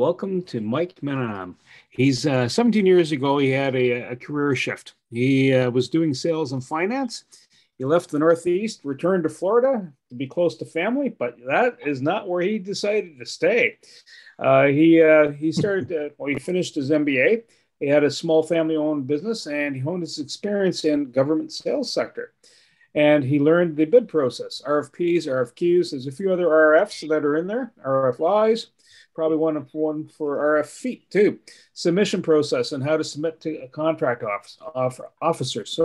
welcome to Mike Menahem. He's 17 years ago, he had a career shift. He was doing sales and finance. He left the Northeast, returned to Florida to be close to family, but that is not where he decided to stay. He finished his MBA. He had a small family-owned business, and he honed his experience in government sales sector. And he learned the bid process, RFPs, RFQs. There's a few other RFs that are in there, RFIs, probably one for RFP too. Submission process and how to submit to a contract officers.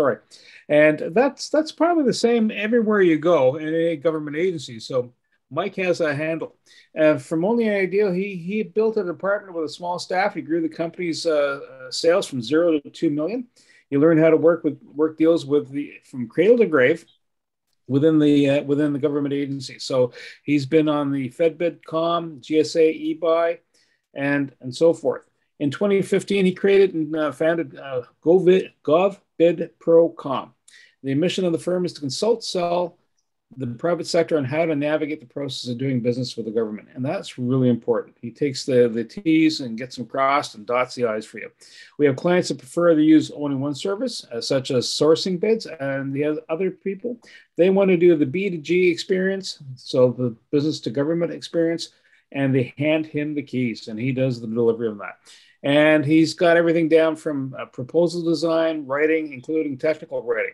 And that's probably the same everywhere you go in a government agency. So Mike has a handle. And from only an idea, he built a department with a small staff. He grew the company's sales from 0 to 2 million. He learned how to work deals from cradle to grave within the government agency. So he's been on the FedBidCom, GSA, eBuy, and so forth. In 2015, he created and founded GovBidPro.com. The mission of the firm is to sell the private sector on how to navigate the process of doing business with the government. And that's really important. He takes the T's and gets them crossed and dots the I's for you. We have clients that prefer to use only one service, such as sourcing bids, and the other people, they want to do the B2G experience, so the business to government experience, and they hand him the keys, and he does the delivery of that. And he's got everything down from proposal design, writing, including technical writing.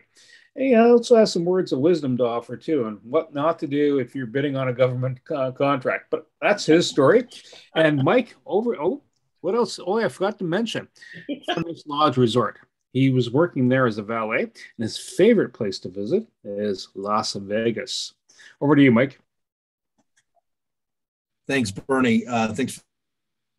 He also has some words of wisdom to offer too, and what not to do if you're bidding on a government contract. But that's his story. And Mike, what else? Oh, I forgot to mention, Nice Lodge Resort. He was working there as a valet, and his favorite place to visit is Las Vegas. Over to you, Mike. Thanks, Bernie. Thanks for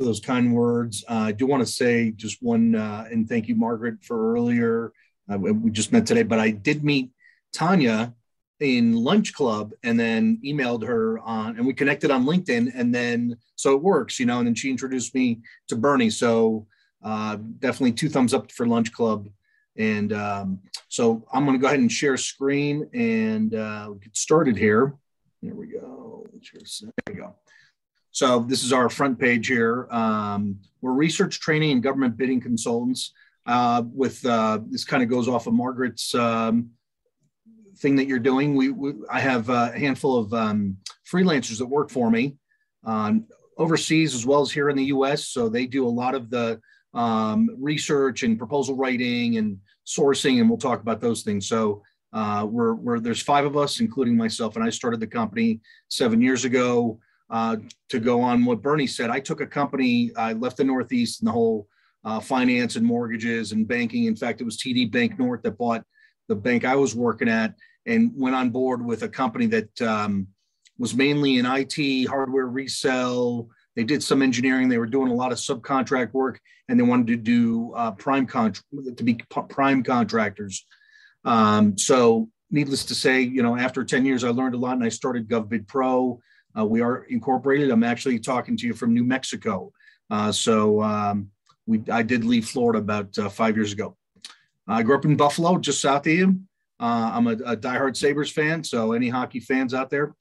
those kind words. I do want to say just one, and thank you, Margaret, for earlier. We just met today, but I did meet Tanya in Lunch Club and then emailed her and we connected on LinkedIn, and then, so it works, and then she introduced me to Bernie. So definitely 2 thumbs up for Lunch Club. And so I'm going to go ahead and share screen and get started here. There we go. There we go. So this is our front page here. We're research, training, and government bidding consultants. This kind of goes off of Margaret's thing that you're doing. I have a handful of freelancers that work for me overseas as well as here in the U.S. So they do a lot of the research and proposal writing and sourcing, and we'll talk about those things. So there's 5 of us, including myself, and I started the company 7 years ago. To go on what Bernie said, I took a company, I left the Northeast and the whole finance and mortgages and banking. In fact, it was TD Bank North that bought the bank I was working at, and went on board with a company that was mainly in IT, hardware resell. They did some engineering. They were doing a lot of subcontract work, and they wanted to do prime contractors. So needless to say, after 10 years, I learned a lot, and I started GovBid Pro. We are incorporated. I'm actually talking to you from New Mexico. I did leave Florida about 5 years ago. I grew up in Buffalo, just south of you. I'm a diehard Sabres fan, so any hockey fans out there,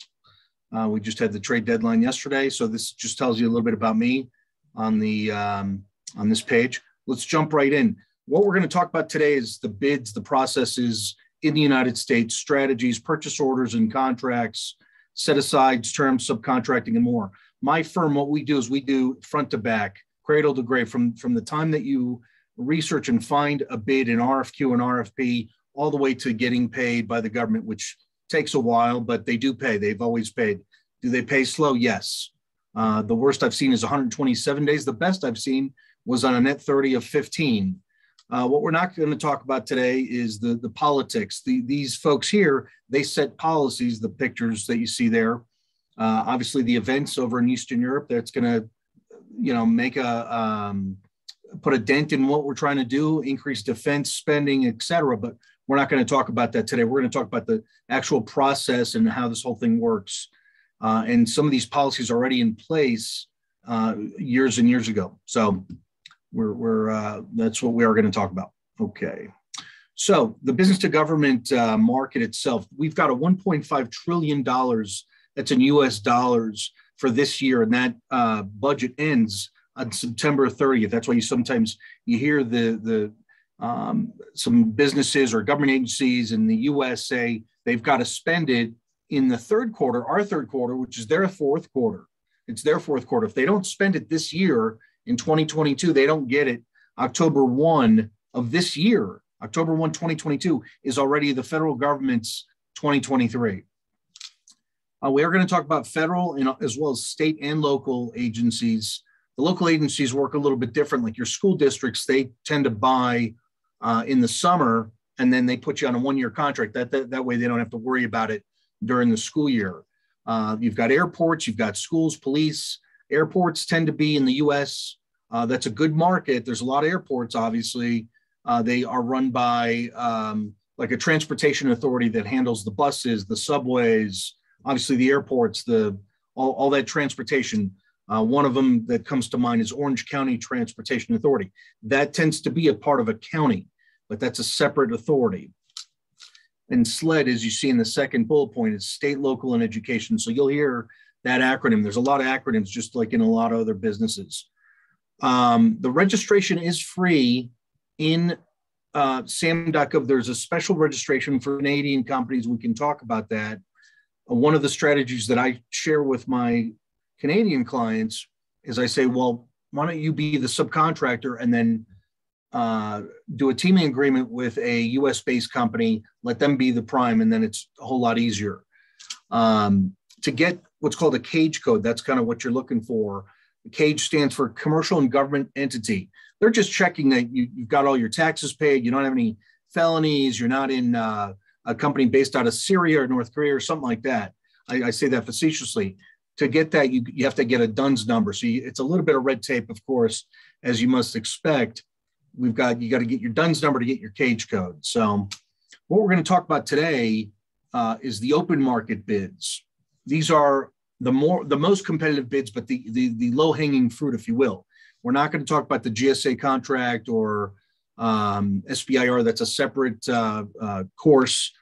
we just had the trade deadline yesterday. So this just tells you a little bit about me on this page. Let's jump right in. What we're going to talk about today is the bids, the processes in the United States, strategies, purchase orders and contracts, set-asides, terms, subcontracting, and more. My firm, what we do is we do front to back, cradle to grave, from the time that you research and find a bid, an RFQ, an RFP, all the way to getting paid by the government, which takes a while, but they do pay. They've always paid. Do they pay slow? Yes. The worst I've seen is 127 days. The best I've seen was on a net 30 of 15. What we're not going to talk about today is the politics. These folks here, they set policies, the pictures that you see there. Obviously, the events over in Eastern Europe, that's going to make put a dent in what we're trying to do, increase defense spending, et cetera. But we're not going to talk about that today. We're going to talk about the actual process and how this whole thing works. And some of these policies are already in place years and years ago. So that's what we are going to talk about. Okay. So the business to government market itself, we've got a $1.5 trillion that's in US dollars for this year, and that budget ends on September 30th. That's why you hear some businesses or government agencies in the US say they've got to spend it in the third quarter, our third quarter, which is their fourth quarter. It's their fourth quarter. If they don't spend it this year in 2022, they don't get it. October 1 of this year, October 1, 2022 is already the federal government's 2023. We are going to talk about federal and as well as state and local agencies. The local agencies work a little bit different. Like your school districts, they tend to buy in the summer, and then they put you on a one-year contract. That way they don't have to worry about it during the school year. You've got airports, you've got schools, police. Airports tend to be in the US. That's a good market. There's a lot of airports, obviously. They are run by like a transportation authority that handles the buses, the subways, obviously the airports, all that transportation. One of them that comes to mind is Orange County Transportation Authority. That tends to be a part of a county, but that's a separate authority. And SLED, as you see in the second bullet point, is state, local, and education. So you'll hear that acronym. There's a lot of acronyms, just like in a lot of other businesses. The registration is free in SAM.gov. There's a special registration for Canadian companies. We can talk about that. One of the strategies that I share with my Canadian clients is I say, well, why don't you be the subcontractor and then do a teaming agreement with a US-based company, let them be the prime, and then it's a whole lot easier. To get what's called a CAGE code, that's kind of what you're looking for. The CAGE stands for Commercial and Government Entity. They're just checking that you've got all your taxes paid, you don't have any felonies, you're not in a company based out of Syria or North Korea or something like that. I say that facetiously. To get that, you have to get a DUNS number. So it's a little bit of red tape, of course, as you must expect. You got to get your DUNS number to get your CAGE code. So what we're going to talk about today is the open market bids. These are the most competitive bids, but the low-hanging fruit, if you will. We're not going to talk about the GSA contract or SBIR. That's a separate course.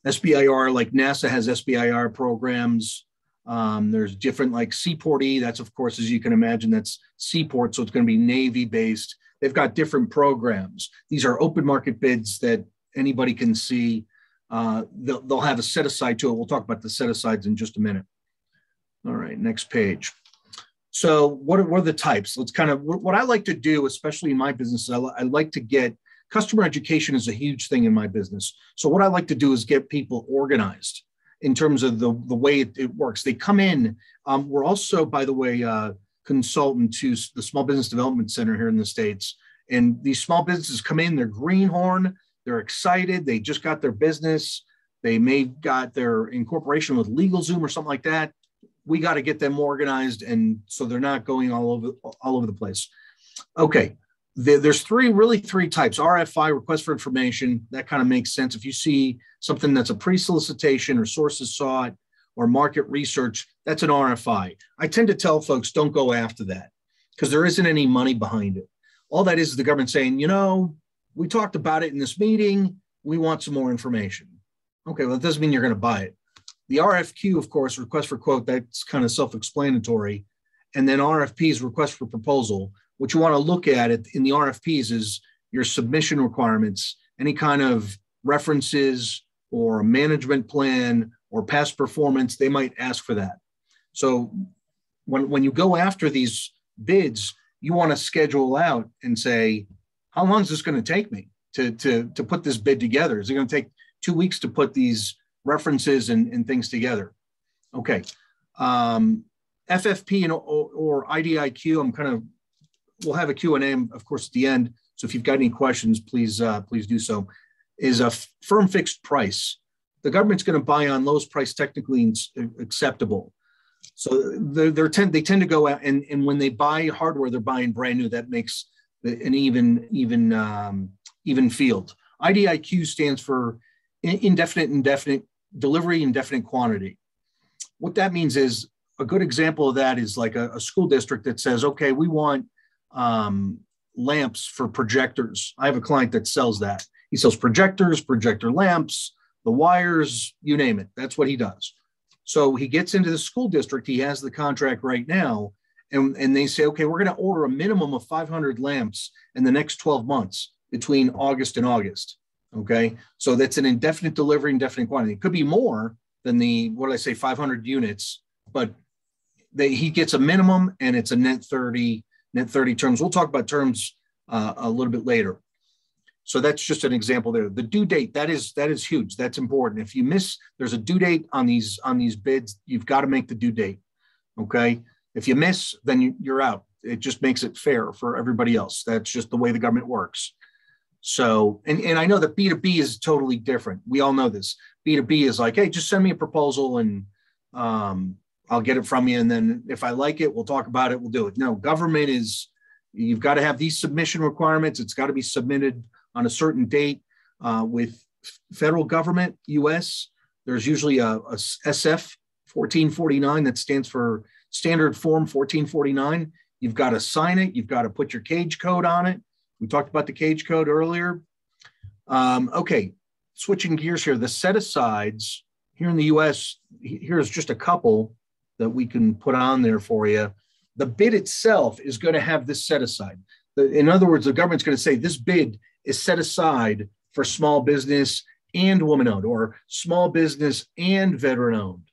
SBIR, like NASA has SBIR programs. There's different, like Seaport E. That's, of course, as you can imagine, that's Seaport. So it's going to be Navy-based. They've got different programs. These are open market bids that anybody can see. They'll have a set aside to it. We'll talk about the set asides in just a minute. All right, next page. So what are the types? Let's kind of, what I like to do, especially in my business, I like to get, customer education is a huge thing in my business. So what I like to do is get people organized in terms of the way it works. They come in. We're also, by the way, consultant to the Small Business Development Center here in the States. And these small businesses come in, they're greenhorn, they're excited, they just got their business, they may got their incorporation with LegalZoom or something like that. We got to get them organized, and so they're not going all over the place. Okay, there's three types. RFI, request for information, that kind of makes sense. If you see something that's a pre-solicitation or sources sought or market research, that's an RFI. I tend to tell folks, don't go after that because there isn't any money behind it. All that is the government saying, you know, we talked about it in this meeting, we want some more information. Okay, well, that doesn't mean you're going to buy it. The RFQ, of course, request for quote, that's kind of self-explanatory. And then RFPs, request for proposal. What you want to look at it in the RFPs is your submission requirements, any kind of references or a management plan or past performance, they might ask for that. So when you go after these bids, you want to schedule out and say, how long is this going to take me to put this bid together? Is it going to take 2 weeks to put these references and things together? Okay. FFP or IDIQ, we'll have a Q&A, of course, at the end. So if you've got any questions, please do so. Is a firm fixed price. The government's going to buy on lowest price technically acceptable. So they tend to go out and when they buy hardware, they're buying brand new. That makes an even field. IDIQ stands for indefinite delivery, indefinite quantity. What that means is a good example of that is like a school district that says, okay, we want lamps for projectors. I have a client that sells that. He sells projectors, projector lamps, the wires, you name it. That's what he does. So he gets into the school district. He has the contract right now, and they say, okay, we're going to order a minimum of 500 lamps in the next 12 months between August and August. Okay, so that's an indefinite delivery, indefinite quantity. It could be more than the, what did I say, 500 units, but he gets a minimum, and it's a net 30 terms. We'll talk about terms a little bit later. So that's just an example there. The due date, that is huge. That's important. If you miss, there's a due date on these bids. You've got to make the due date. Okay. If you miss, then you're out. It just makes it fair for everybody else. That's just the way the government works. So, and I know that B2B is totally different. We all know this. B2B is like, hey, just send me a proposal and I'll get it from you. And then if I like it, we'll talk about it. We'll do it. No, government is, you've got to have these submission requirements. It's got to be submitted on a certain date. With federal government, US, there's usually a SF 1449 that stands for Standard Form 1449. You've got to sign it. You've got to put your cage code on it. We talked about the cage code earlier. Okay, switching gears here. The set-asides here in the US, here's just a couple that we can put on there for you. The bid itself is going to have this set-aside. In other words, the government's going to say this bid is set aside for small business and woman-owned, or small business and veteran-owned.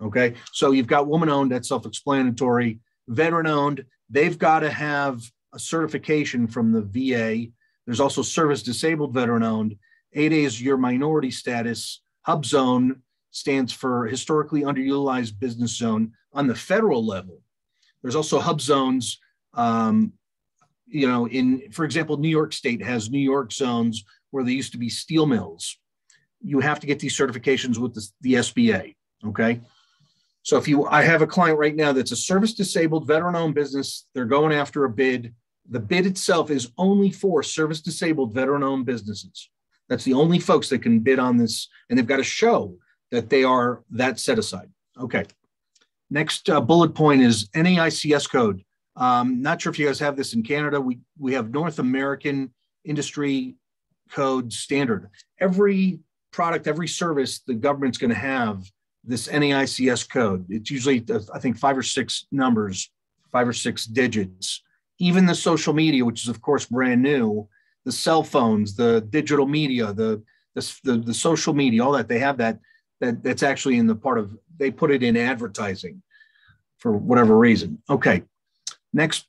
Okay, so you've got woman-owned, that's self-explanatory. Veteran-owned, they've got to have a certification from the VA. There's also service-disabled veteran-owned. 8A is your minority status. Hub zone stands for historically underutilized business zone on the federal level. There's also hub zones. You know, for example, New York State has New York zones where there used to be steel mills. You have to get these certifications with the SBA. Okay. So I have a client right now that's a service-disabled veteran-owned business. They're going after a bid. The bid itself is only for service-disabled veteran-owned businesses. That's the only folks that can bid on this, and they've got to show that they are that set aside. Okay. Next bullet point is Naics Code. Not sure if you guys have this in Canada. We have North American Industry Code Standard. Every product, every service, the government's going to have this Naics code. It's usually, I think, 5 or 6 numbers, 5 or 6 digits. Even the social media, which is of course brand new, the cell phones, the digital media, the social media, all that, they have that's actually in the part of, they put it in advertising for whatever reason. Okay. Next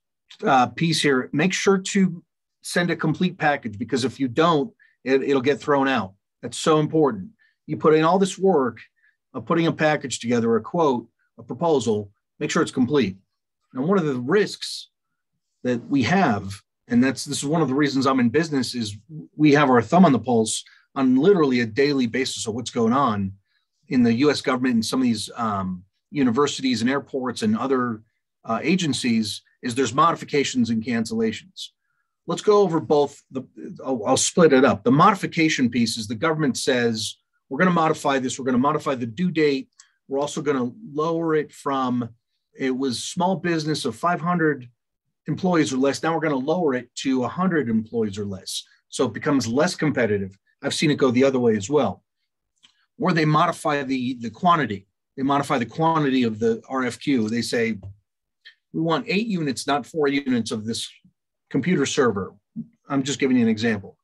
piece here, make sure to send a complete package, because if you don't, it'll get thrown out. That's so important. You put in all this work of putting a package together, a quote, a proposal, make sure it's complete. Now, one of the risks that we have, and this is one of the reasons I'm in business, is we have our thumb on the pulse on literally a daily basis of what's going on in the US government and some of these universities and airports and other agencies, is there's modifications and cancellations. Let's go over both. I'll split it up. The modification piece is the government says, we're going to modify this. We're going to modify the due date. We're also going to lower it from, it was small business of 500 employees or less. Now we're going to lower it to 100 employees or less. So it becomes less competitive. I've seen it go the other way as well. Or they modify the quantity. They modify the quantity of the RFQ. They say, we want 8 units, not 4 units of this computer server. I'm just giving you an example.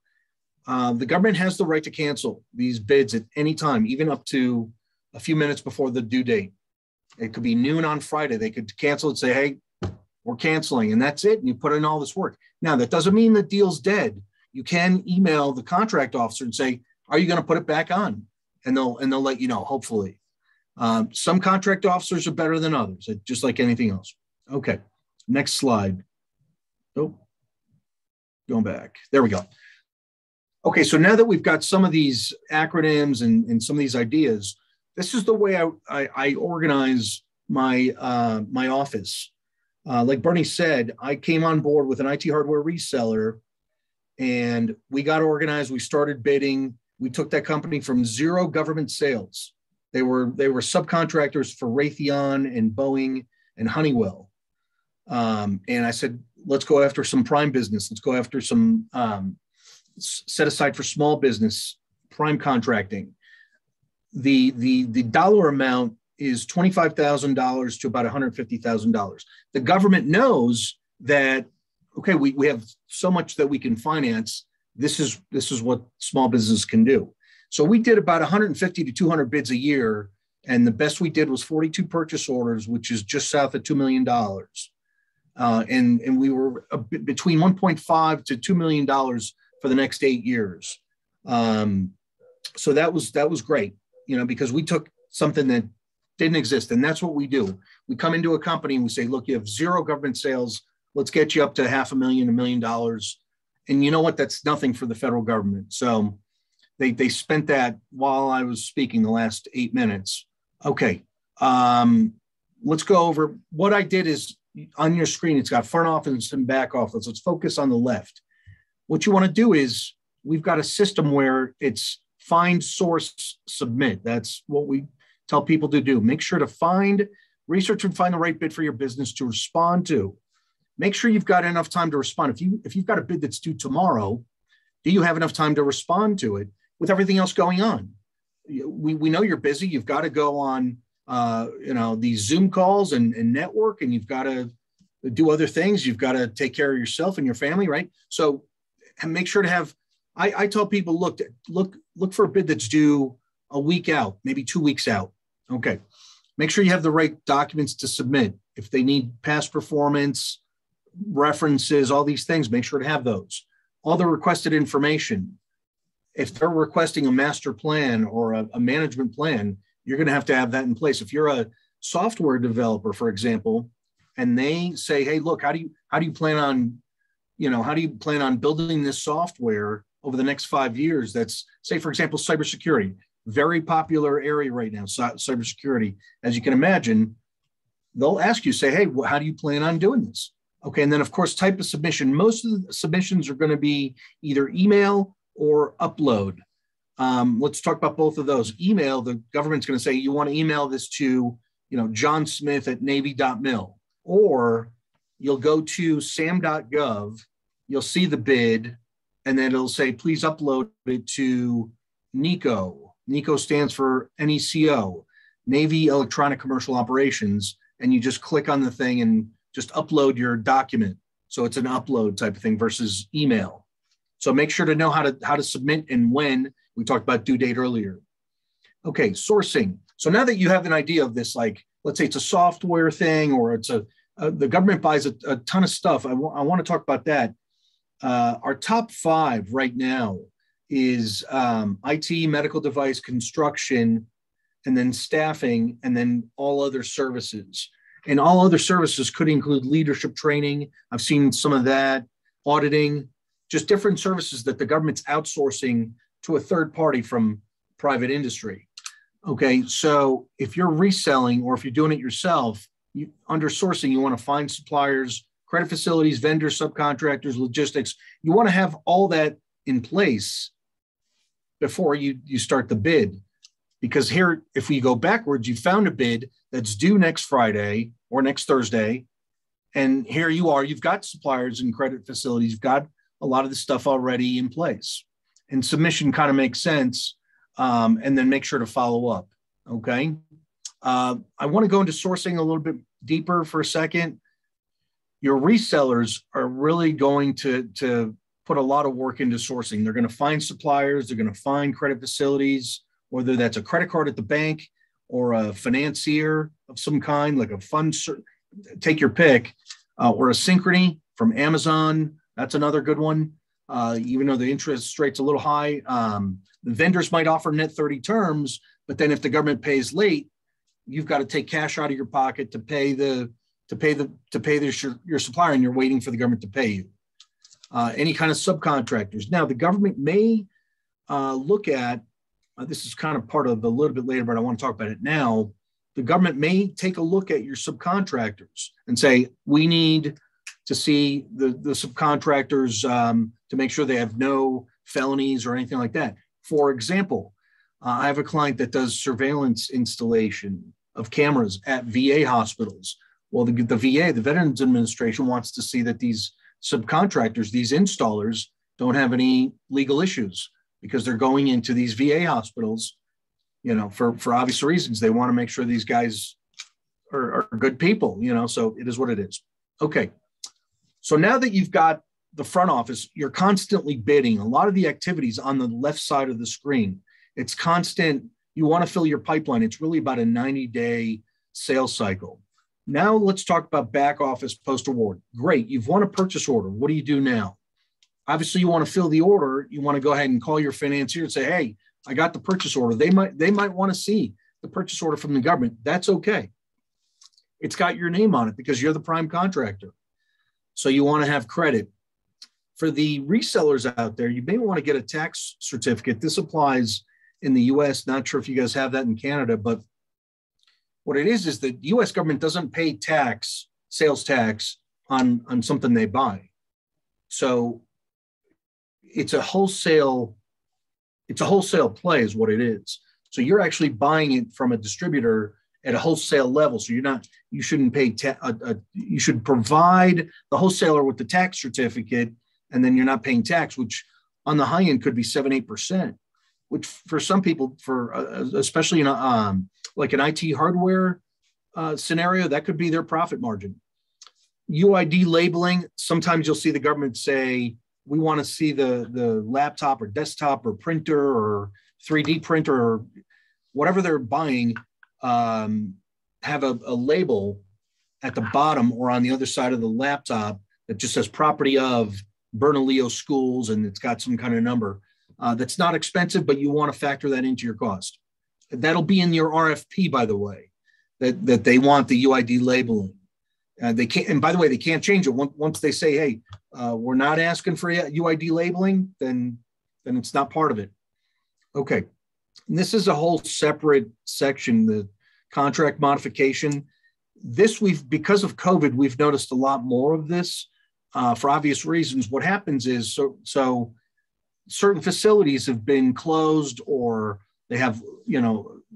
The government has the right to cancel these bids at any time, even up to a few minutes before the due date. It could be noon on Friday. They could cancel and say, hey, we're canceling, and that's it. And you put in all this work. Now, that doesn't mean the deal's dead. You can email the contract officer and say, are you going to put it back on? And they'll let you know, hopefully. Some contract officers are better than others, just like anything else. Okay, next slide. Oh, going back. There we go. Okay, so now that we've got some of these acronyms and some of these ideas, this is the way I organize my office. Like Bernie said, I came on board with an IT hardware reseller, and we got organized. We started bidding. We took that company from 0 government sales. They were subcontractors for Raytheon and Boeing and Honeywell. And I said, let's go after some prime business. Let's go after some set aside for small business, prime contracting. The dollar amount is $25,000 to about $150,000. The government knows that, okay, we have so much that we can finance. This is what small business can do. So we did about 150 to 200 bids a year. And the best we did was 42 purchase orders, which is just south of $2 million. And we were between $1.5 to $2 million for the next 8 years. So that was great, because we took something that didn't exist. And that's what we do. We come into a company and we say, look, you have zero government sales. Let's get you up to $500,000, $1 million. And you know what? That's nothing for the federal government. So they spent that while I was speaking the last 8 minutes. Okay. Let's go over what I did. Is on your screen, it's got front office and back office. Let's focus on the left. What you want to do is we've got a system where it's find, source, submit. That's what we tell people to do. Make sure to research and find the right bid for your business to respond to. Make sure you've got enough time to respond. If you've got a bid that's due tomorrow, do you have enough time to respond to it with everything else going on? We know you're busy. You've got to go on these Zoom calls and network, and you've got to do other things. You've got to take care of yourself and your family, right? So make sure to have, I tell people, look for a bid that's due a week out, maybe 2 weeks out. Okay. Make sure you have the right documents to submit. If they need past performance, references, all these things, make sure to have those. All the requested information. If they're requesting a master plan or a management plan, you're going to have that in place. If you're a software developer, for example, and they say, hey, look, how do you plan on building this software over the next 5 years? That's, say, for example, cybersecurity, very popular area right now, cybersecurity. As you can imagine, they'll ask you, say, hey, how do you plan on doing this? Okay. And then, of course, type of submission. Most of the submissions are going to be either email or upload. Let's talk about both of those. Email, the government's going to say, you want to email this to, John Smith at Navy.mil, or you'll go to sam.gov, you'll see the bid, and then it'll say, please upload it to NECO. NECO stands for NECO, Navy Electronic Commercial Operations. And you just click on the thing and just upload your document. So it's an upload type of thing versus email. So make sure to know how to submit and when. We talked about due date earlier. Okay, sourcing. So now that you have an idea of this, like, let's say it's a software thing, or it's the government buys a ton of stuff. I want to talk about that. Our top 5 right now is IT, medical device, construction, and then staffing, and then all other services. And all other services could include leadership training. I've seen some of that, auditing, just different services that the government's outsourcing to a third party from private industry. Okay, so if you're reselling or if you're doing it yourself, under sourcing, you want to find suppliers, credit facilities, vendors, subcontractors, logistics. You want to have all that in place before you start the bid. Because here, if we go backwards, you found a bid that's due next Friday or next Thursday, and here you are, you've got suppliers and credit facilities, you've got a lot of the stuff already in place. And submission kind of makes sense, and then make sure to follow up, okay? I want to go into sourcing a little bit deeper for a second. Your resellers are really going to put a lot of work into sourcing. They're going to find suppliers, they're going to find credit facilities, whether that's a credit card at the bank or a financier of some kind, like a fund, take your pick, or a Synchrony from Amazon. That's another good one. Even though the interest rate's a little high, the vendors might offer net 30 terms, but then if the government pays late, you've got to take cash out of your pocket to pay your supplier, and you're waiting for the government to pay you. Any kind of subcontractors. Now, the government may look at, this is kind of part of a little bit later, but I want to talk about it now. The government may take a look at your subcontractors and say, we need to see the subcontractors to make sure they have no felonies or anything like that. For example, I have a client that does surveillance installation of cameras at VA hospitals. Well, the VA, the Veterans Administration, wants to see that these subcontractors, these installers, don't have any legal issues, because they're going into these VA hospitals for obvious reasons. They want to make sure these guys are good people, so it is what it is. Okay. So now that you've got the front office, you're constantly bidding. A lot of the activities on the left side of the screen, it's constant. You want to fill your pipeline. It's really about a 90-day sales cycle. Now let's talk about back office post-award. Great. You've won a purchase order. What do you do now? Obviously, you want to fill the order. You want to go ahead and call your financier and say, hey, I got the purchase order. They might want to see the purchase order from the government. That's okay. It's got your name on it because you're the prime contractor. So you want to have credit. For the resellers out there, you may want to get a tax certificate. This applies in the US. Not sure if you guys have that in Canada, but what it is the US government doesn't pay tax, sales tax on something they buy. So it's a wholesale play is what it is. So you're actually buying it from a distributor at a wholesale level. So you shouldn't pay, you should provide the wholesaler with the tax certificate, and then you're not paying tax, which on the high end could be 7-8%, which for some people, especially in like an IT hardware scenario, that could be their profit margin. UID labeling, sometimes you'll see the government say, we want to see the laptop or desktop or printer or 3D printer or whatever they're buying, have a label at the bottom or on the other side of the laptop that just says property of Bernalillo schools, and it's got some kind of number. That's not expensive, but you want to factor that into your cost. That'll be in your RFP, by the way, that they want the UID labeling. They can't, and by the way, they can't change it. Once they say, hey, we're not asking for UID labeling, then it's not part of it. Okay. And this is a whole separate section, the contract modification. Because of COVID, we've noticed a lot more of this for obvious reasons. What happens is, so certain facilities have been closed, or they have,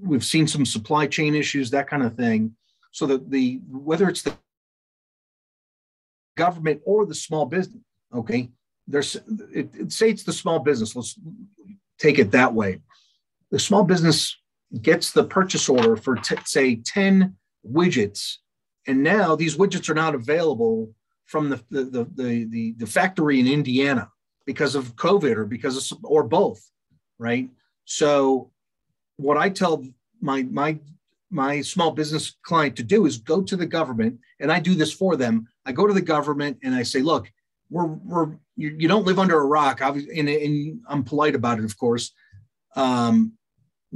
we've seen some supply chain issues, that kind of thing. So that whether it's the government or the small business, okay, say it's the small business. Let's take it that way. The small business gets the purchase order for say 10 widgets, and now these widgets are not available from the factory in Indiana because of COVID or both, right? So what I tell my small business client to do is go to the government, and I do this for them. I go to the government and I say, look, you don't live under a rock, and I'm polite about it, of course.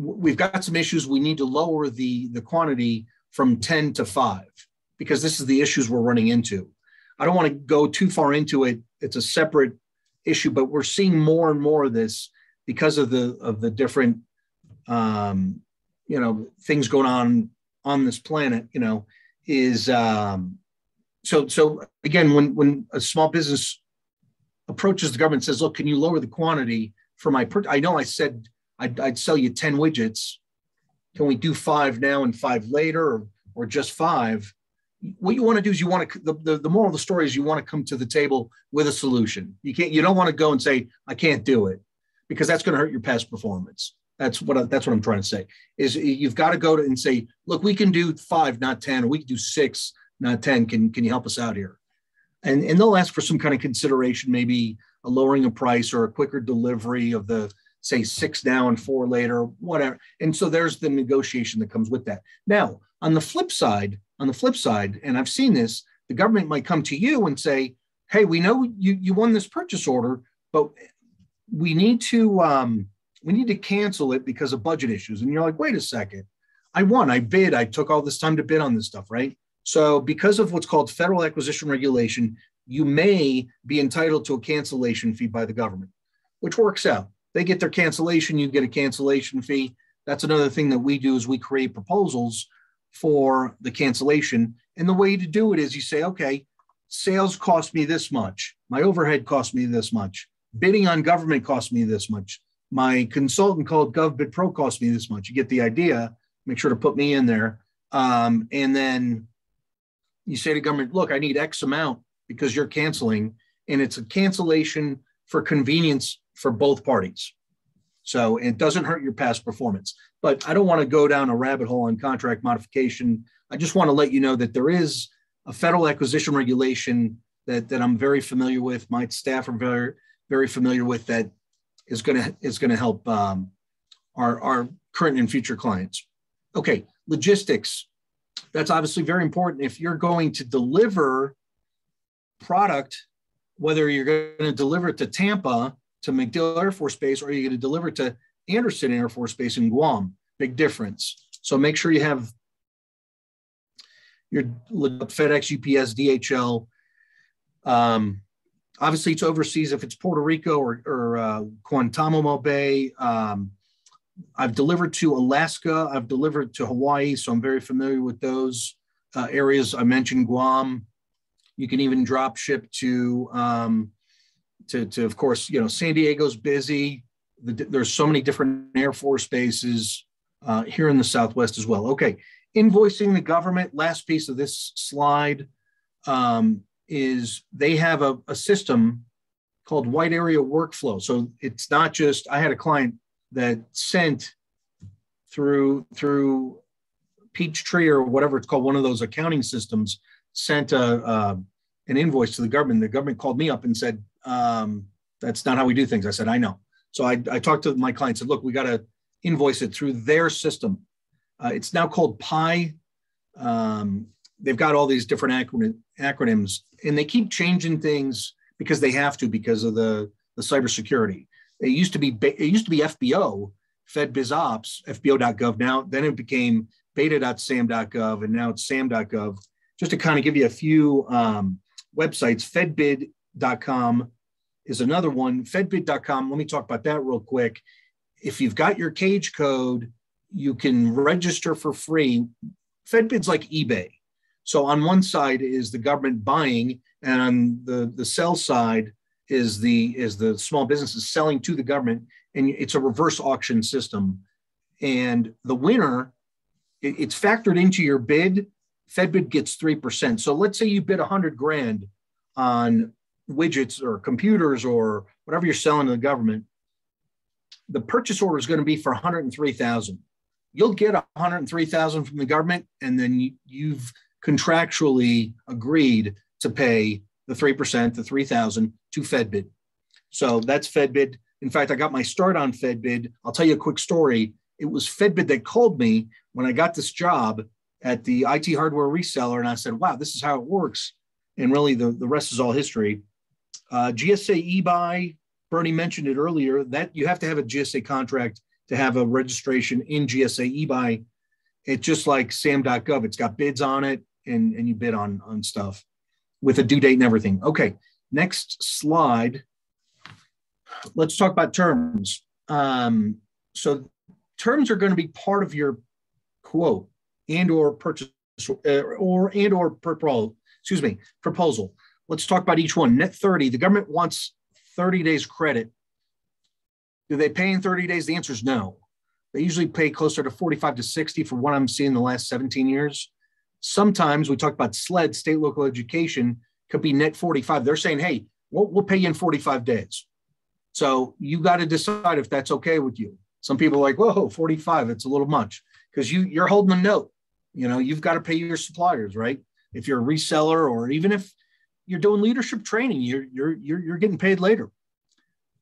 We've got some issues. We need to lower the quantity from 10 to 5 because this is the issues we're running into. I don't want to go too far into it. It's a separate issue, but we're seeing more and more of this because of the different things going on this planet. So again, when a small business approaches the government and says, look, can you lower the quantity for my I know I said I'd sell you 10 widgets. Can we do 5 now and 5 later, or just 5? What you want to do is the moral of the story is you want to come to the table with a solution. You don't want to go and say, I can't do it, because that's going to hurt your past performance. That's what I'm trying to say is you've got to go to and say, look, we can do 5, not 10, or we can do 6, not 10. Can you help us out here? And they'll ask for some kind of consideration, maybe a lowering of price or a quicker delivery of the, say, 6 now and 4 later, whatever. And so there's the negotiation that comes with that. Now, on the flip side, and I've seen this, the government might come to you and say, hey, we know you won this purchase order, but we need to cancel it because of budget issues. And you're like, wait a second, I won, I bid, I took all this time to bid on this stuff, right? So because of what's called federal acquisition regulation, you may be entitled to a cancellation fee by the government, which works out. They get their cancellation, you get a cancellation fee. That's another thing that we do is we create proposals for the cancellation. And the way to do it is you say, okay, sales cost me this much. My overhead cost me this much. Bidding on government cost me this much. My consultant called GovBid Pro cost me this much. You get the idea. Make sure to put me in there. And then you say to government, look, I need X amount because you're canceling. And it's a cancellation for convenience for both parties. So it doesn't hurt your past performance. But I don't want to go down a rabbit hole on contract modification. I just want to let you know that there is a federal acquisition regulation that I'm very familiar with. My staff are very, very familiar with, that is going to help our current and future clients. Okay, logistics. That's obviously very important. If you're going to deliver product, whether you're going to deliver it to Tampa, to MacDill Air Force Base, or you're going to deliver it to Anderson Air Force Base in Guam, big difference. So make sure you have your FedEx, UPS, DHL. Obviously, it's overseas if it's Puerto Rico or Guantanamo Bay. I've delivered to Alaska. I've delivered to Hawaii, so I'm very familiar with those areas. I mentioned Guam. You can even drop ship to of course, San Diego's busy. There's so many different Air Force bases here in the Southwest as well. Okay, invoicing the government. Last piece of this slide is they have a system called Wide Area Workflow. So it's not just, I had a client that sent through Peachtree or whatever it's called, one of those accounting systems, sent an invoice to the government. The government called me up and said, that's not how we do things. I said, I know. So I talked to my client, said, look, we got to invoice it through their system. It's now called PI. They've got all these different acronyms, and they keep changing things because they have to, because of the cybersecurity. It used to be FBO, FedBizOps, FBO.gov. Now, then it became beta.sam.gov, and now it's sam.gov. Just to kind of give you a few websites, fedbid.com is another one. Fedbid.com, let me talk about that real quick. If you've got your cage code, you can register for free. Fedbid's like eBay. So on one side is the government buying, and on the sell side is the small businesses selling to the government, and it's a reverse auction system. And the winner, it's factored into your bid. Fedbid gets 3%. So let's say you bid $100,000 on widgets or computers or whatever you're selling to the government. The purchase order is going to be for $103,000. You'll get $103,000 from the government, and then you've contractually agreed to pay the 3%, the $3,000 to Fedbid. So that's Fedbid. In fact, I got my start on Fedbid. I'll tell you a quick story. It was Fedbid that called me when I got this job at the IT hardware reseller, and I said, wow, this is how it works. And really the rest is all history. GSA e-buy, Bernie mentioned it earlier, that you have to have a GSA contract to have a registration in GSA e-buy. It's just like sam.gov. It's got bids on it, and you bid on stuff with a due date and everything. Okay, next slide. Let's talk about terms. So terms are going to be part of your quote and or purchase or proposal. Let's talk about each one. Net 30, the government wants 30 days credit. Do they pay in 30 days? The answer is no. They usually pay closer to 45 to 60 for what I'm seeing the last 17 years. Sometimes we talk about SLED, state local education, could be net 45. They're saying, hey, we'll pay you in 45 days. So you got to decide if that's okay with you. Some people are like, whoa, 45, it's a little much, because you're holding a note. You've got to pay your suppliers, right? If you're a reseller, or even if you're doing leadership training, you're getting paid later.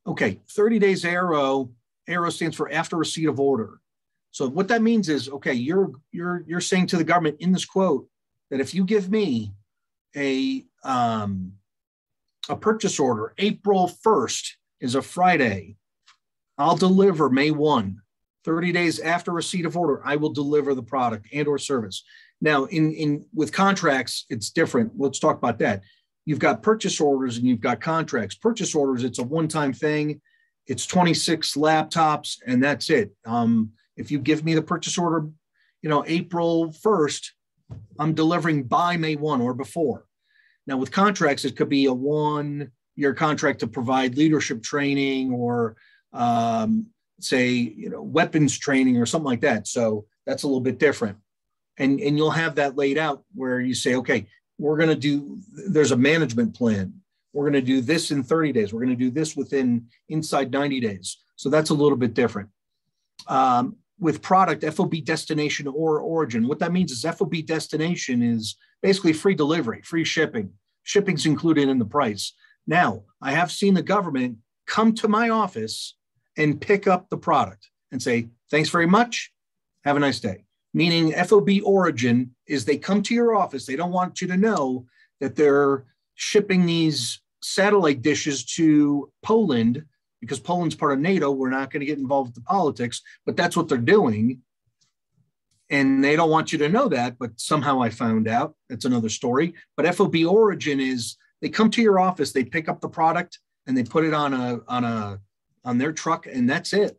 Okay, 30 days ARO. ARO stands for after receipt of order. So what that means is, okay, you're saying to the government in this quote that if you give me a purchase order, April 1st is a Friday, I'll deliver May 1. 30 days after receipt of order, I will deliver the product and or service. Now, with contracts, it's different. Let's talk about that. You've got purchase orders and you've got contracts. Purchase orders, it's a one-time thing. It's 26 laptops, and that's it. If you give me the purchase order, April 1st, I'm delivering by May 1 or before. Now, with contracts, it could be a one-year contract to provide leadership training or, weapons training or something like that. So that's a little bit different. And you'll have that laid out where you say, okay, there's a management plan. we're going to do this in 30 days. We're going to do this inside 90 days. So that's a little bit different. With product, FOB destination or origin, what that means is FOB destination is basically free delivery, free shipping. Shipping's included in the price. Now, I have seen the government come to my office and pick up the product and say, thanks very much, have a nice day. Meaning FOB origin is they come to your office. They don't want you to know that they're shipping these satellite dishes to Poland because Poland's part of NATO. We're not going to get involved with the politics, but that's what they're doing. And they don't want you to know that, but somehow I found out. That's another story. But FOB origin is they come to your office, they pick up the product, and they put it on their truck, and that's it.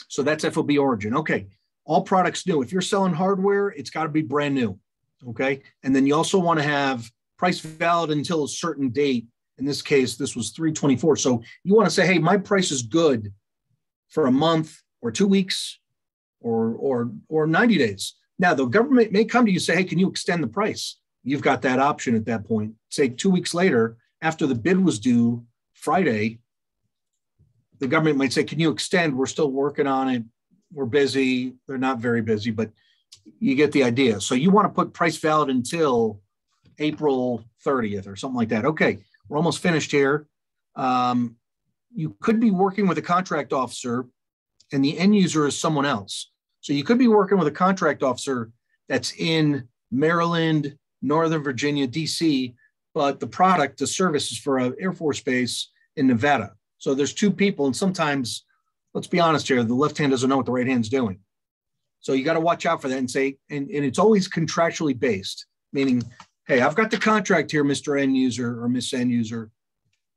So that's FOB origin. Okay, all products new. If you're selling hardware, it's got to be brand new. Okay, and then you also want to have price valid until a certain date. In this case, this was 3/24. So you want to say, hey, my price is good for a month or 2 weeks or 90 days. Now, the government may come to you and say, hey, can you extend the price? You've got that option at that point. Say 2 weeks later, after the bid was due Friday, the government might say, can you extend? We're still working on it. We're busy. They're not very busy, but you get the idea. So you want to put price valid until April 30th or something like that. Okay, we're almost finished here. You could be working with a contract officer and the end user is someone else. So you could be working with a contract officer that's in Maryland, Northern Virginia, DC, but the product, the service is for an Air Force base in Nevada. So there's two people, and sometimes, let's be honest here, the left hand doesn't know what the right hand's doing. So you got to watch out for that and say, and it's always contractually based, meaning, hey, I've got the contract here, Mr. End User or Miss End User.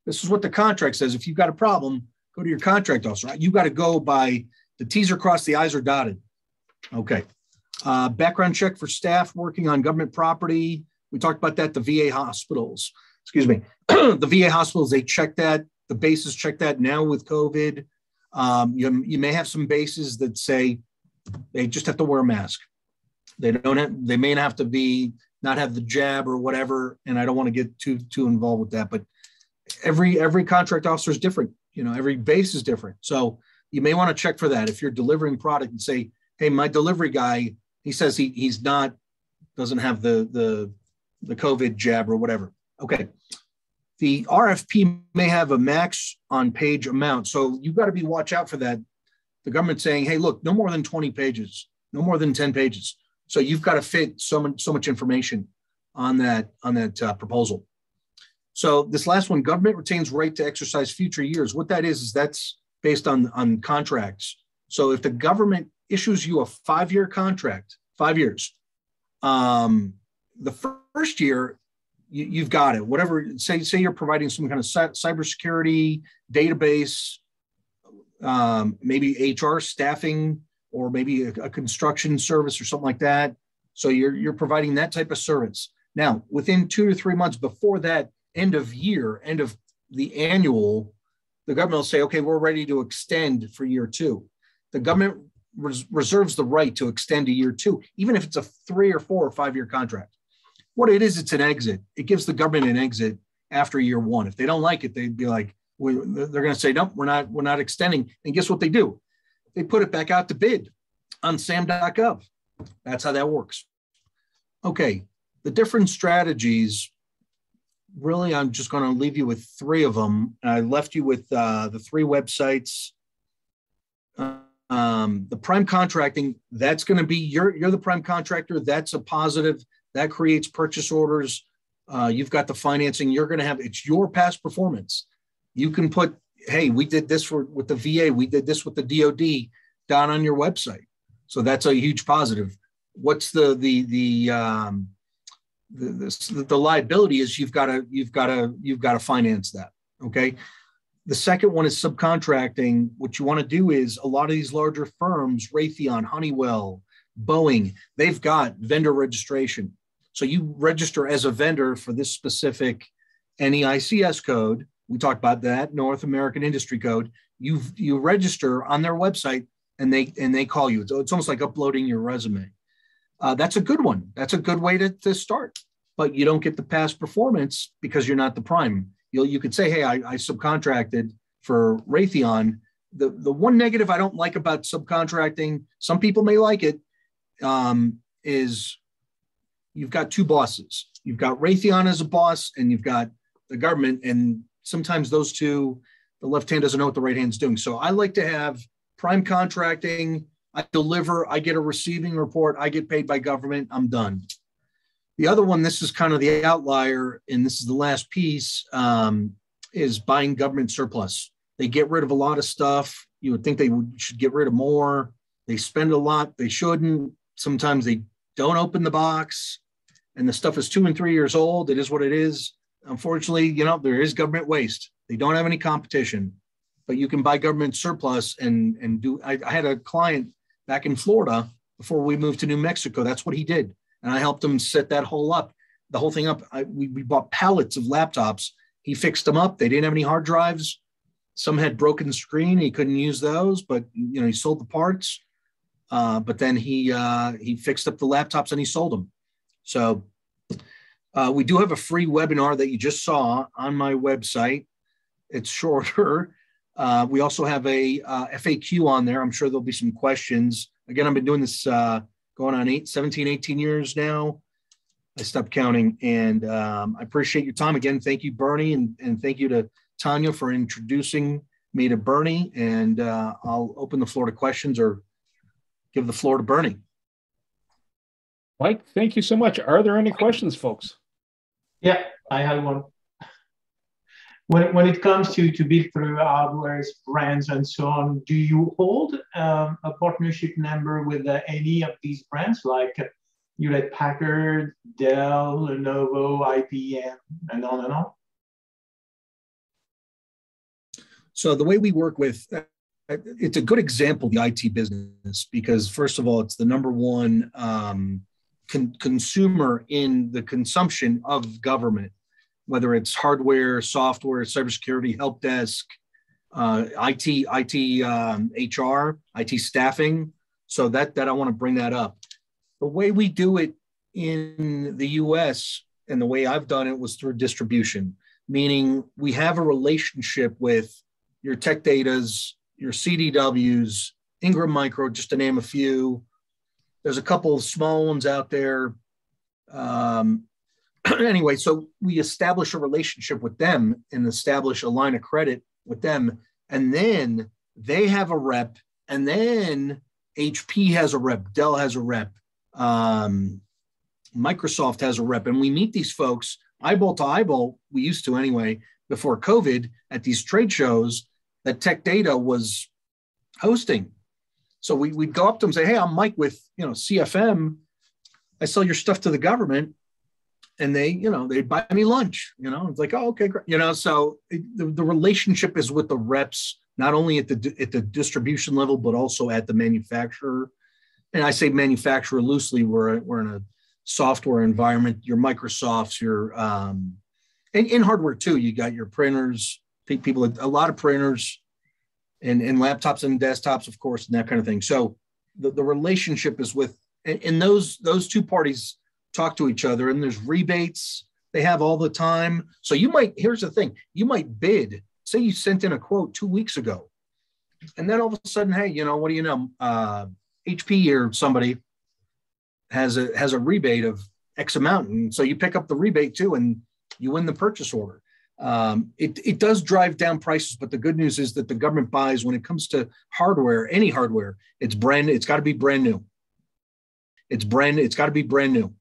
This is what the contract says. If you've got a problem, go to your contract officer. You got to go by the T's are crossed, the I's are dotted. Okay. Background check for staff working on government property. We talked about that. The VA hospitals, excuse me, the VA hospitals, they check that. The bases check that now with COVID. You may have some bases that say they just have to wear a mask. They may have to not have the jab or whatever. And I don't want to get too involved with that, but every contract officer is different. Every base is different. So you may want to check for that. If you're delivering product and say, hey, my delivery guy, he says doesn't have the COVID jab or whatever. Okay. The RFP may have a max on page amount. So you've got to watch out for that. The government saying, hey, look, no more than 20 pages, no more than 10 pages. So you've got to fit so much information on that proposal. So this last one, government retains right to exercise future years. What that is that's based on contracts. So if the government issues you a 5-year contract, 5 years, the first year, you've got it. Whatever, say you're providing some kind of cybersecurity database, maybe HR staffing, or maybe a construction service or something like that. So you're providing that type of service. Now, within 2 to 3 months before that end of the annual, the government will say, okay, we're ready to extend for year 2. The government reserves the right to extend to year 2, even if it's a 3 or 4 or 5 year contract. What it is, it's an exit. It gives the government an exit after year 1. If they don't like it, they'd be like, they're going to say, nope, we're not extending. And guess what they do? They put it back out to bid on sam.gov. That's how that works. Okay, the different strategies, really, I'm just going to leave you with 3 of them. I left you with the 3 websites. The prime contracting, that's going to be, you're the prime contractor. That's a positive. That creates purchase orders. You've got the financing. You're going to have, it's your past performance. You can put, hey, we did this with the VA. We did this with the DOD down on your website. So that's a huge positive. What's the liability is you've got to finance that. Okay. The second one is subcontracting. What you want to do is a lot of these larger firms, Raytheon, Honeywell, Boeing, they've got vendor registration. So you register as a vendor for this specific NAICS code. We talked about that, North American Industry Code. You register on their website and they call you. So it's almost like uploading your resume. That's a good one. That's a good way to start. But you don't get the past performance because you're not the prime. You could say, hey, I subcontracted for Raytheon. The one negative I don't like about subcontracting, some people may like it, is you've got two bosses. You've got Raytheon as a boss, and you've got the government. And sometimes those two, the left hand doesn't know what the right hand's doing. So I like to have prime contracting. I deliver, I get a receiving report, I get paid by government, I'm done. The other one, this is kind of the outlier, and this is the last piece, is buying government surplus. They get rid of a lot of stuff. You would think they should get rid of more. They spend a lot, they shouldn't. Sometimes they don't open the box, and the stuff is 2 and 3 years old. It is what it is. Unfortunately, there is government waste. They don't have any competition, but you can buy government surplus and do. I had a client back in Florida before we moved to New Mexico. That's what he did. And I helped him set that the whole thing up. We bought pallets of laptops. He fixed them up. They didn't have any hard drives. Some had broken screen. He couldn't use those, but he sold the parts. But then he fixed up the laptops and he sold them. So we do have a free webinar that you just saw on my website. It's shorter. We also have a FAQ on there. I'm sure there'll be some questions. Again, I've been doing this going on 17, 18 years now. I stopped counting, and I appreciate your time. Again, thank you, Bernie, and thank you to Tanya for introducing me to Bernie. And I'll open the floor to questions or give the floor to Bernie. Mike, thank you so much. Are there any questions, folks? Yeah, I have one. When it comes to build through hardware, brands, and so on, do you hold a partnership number with any of these brands like Hewlett Packard, Dell, Lenovo, IBM, and on and on? So the way we work with, it's a good example of the IT business because first of all, it's the number one consumer in the consumption of government, whether it's hardware, software, cybersecurity, help desk, IT, HR, IT staffing. So that I want to bring that up. The way we do it in the US and the way I've done it was through distribution, meaning we have a relationship with your Tech Datas, your CDWs, Ingram Micro, just to name a few. There's a couple of small ones out there. Anyway, so we establish a relationship with them and establish a line of credit with them. And then they have a rep, and then HP has a rep, Dell has a rep, Microsoft has a rep. And we meet these folks eyeball to eyeball, we used to anyway, before COVID at these trade shows that Tech Data was hosting. So we'd go up to them and say, hey, I'm Mike with CFM. I sell your stuff to the government. And they buy me lunch, it's like, oh, okay, great. So the relationship is with the reps, not only at the distribution level, but also at the manufacturer. And I say manufacturer loosely, we're in a software environment, your Microsofts, your, and in hardware too, you got your printers, people, a lot of printers and laptops and desktops, of course, and that kind of thing. So the relationship is with, and those two parties talk to each other, and there's rebates they have all the time. So here's the thing, you might bid, say you sent in a quote 2 weeks ago, and then all of a sudden, hey, what do you know? HP or somebody has a rebate of X amount. And so you pick up the rebate too, and you win the purchase order. It does drive down prices, but the good news is that the government buys, when it comes to hardware, any hardware, it's got to be brand new. It's got to be brand new.